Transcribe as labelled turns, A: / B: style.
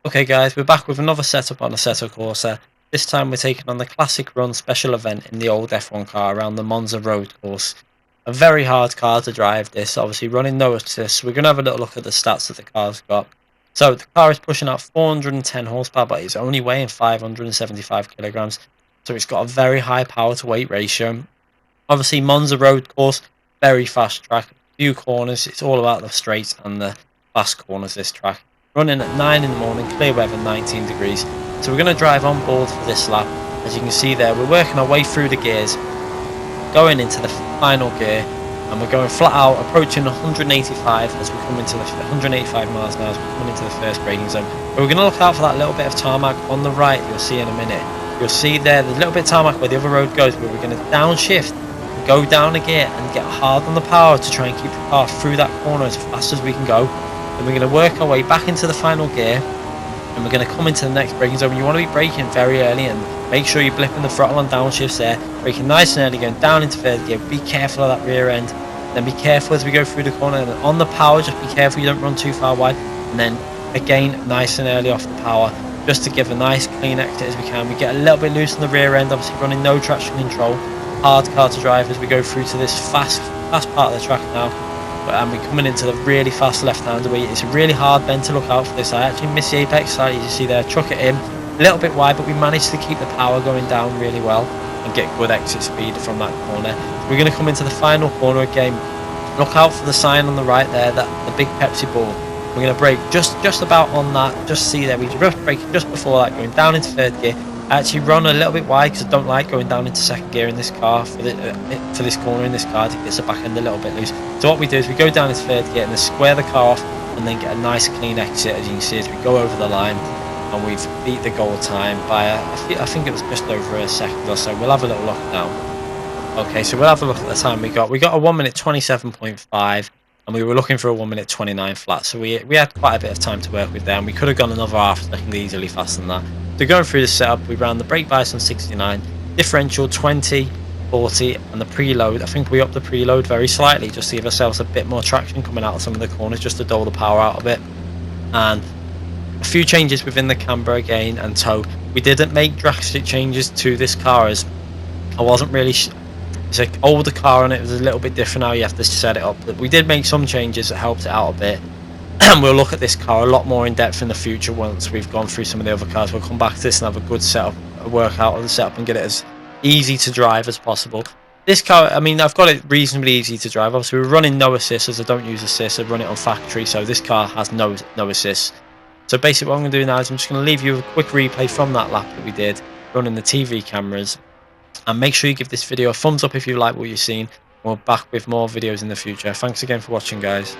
A: Okay guys, we're back with another setup on Assetto Corsa. This time we're taking on the Classic Run special event in the old F1 car around the Monza Road Course. A very hard car to drive this, obviously running no assist. We're going to have a little look at the stats that the car's got. So the car is pushing out 410 horsepower, but it's only weighing 575 kilograms. So it's got a very high power to weight ratio. Obviously Monza Road Course, very fast track, few corners, it's all about the straights and the fast corners this track. Running at 9 in the morning, clear weather, 19 degrees. So we're going to drive on board for this lap. As you can see there, we're working our way through the gears, going into the final gear, and we're going flat out, approaching 185 as we come into the 185 miles an hour as we come into the first braking zone. But we're going to look out for that little bit of tarmac on the right. You'll see in a minute. You'll see there the little bit of tarmac where the other road goes, but we're going to downshift, go down a gear and get hard on the power to try and keep the car through that corner as fast as we can go. Then we're going to work our way back into the final gear, and we're going to come into the next braking zone. You want to be braking very early and make sure you're blipping the throttle on downshifts there, braking nice and early, going down into third gear. Be careful of that rear end, then be careful as we go through the corner, and on the power just be careful you don't run too far wide, and then again nice and early off the power just to give a nice clean exit as we can. We get a little bit loose on the rear end, obviously running no traction control. Hard car to drive as we go through to this fast part of the track now, and we're coming into the really fast left-hander where it's a really hard bend to look out for this. I actually missed the apex slightly, as you see there, chuck it in a little bit wide, but we managed to keep the power going down really well and get good exit speed from that corner. We're going to come into the final corner again. Look out for the sign on the right there, that the big Pepsi ball. We're going to brake just about on that. Just see there, we just braking just before that, going down into third gear. I actually run a little bit wide because I don't like going down into second gear in this car for this corner in this car. It gets the back end a little bit loose. So what we do is we go down into third gear and then square the car off and then get a nice clean exit, as you can see, as we go over the line, and we've beat the goal time by I think it was just over a second or so. We'll have a little look now. Okay, so we'll have a look at the time we got. We got a 1 minute 27.5. and we were looking for a 1 minute 29 flat, so we had quite a bit of time to work with there, and we could have gone another half second easily faster than that. So going through the setup, we ran the brake bias on 69, differential 20, 40, and the preload, I think we upped the preload very slightly just to give ourselves a bit more traction coming out of some of the corners, just to dole the power out a bit. And a few changes within the camber again and tow. We didn't make drastic changes to this car as I wasn't really it's an older car and it was a little bit different how you have to set it up, but we did make some changes that helped it out a bit. And we'll look at this car a lot more in depth in the future once we've gone through some of the other cars. We'll come back to this and have a good setup, a workout of the setup, and get it as easy to drive as possible. This car, I mean, I've got it reasonably easy to drive. Obviously we're running no assist, as I don't use assist. I run it on factory, so this car has no assist. So basically what I'm going to do now is I'm just going to leave you a quick replay from that lap that we did running the TV cameras. And make sure you give this video a thumbs up if you like what you've seen. We're back with more videos in the future. Thanks again for watching, guys.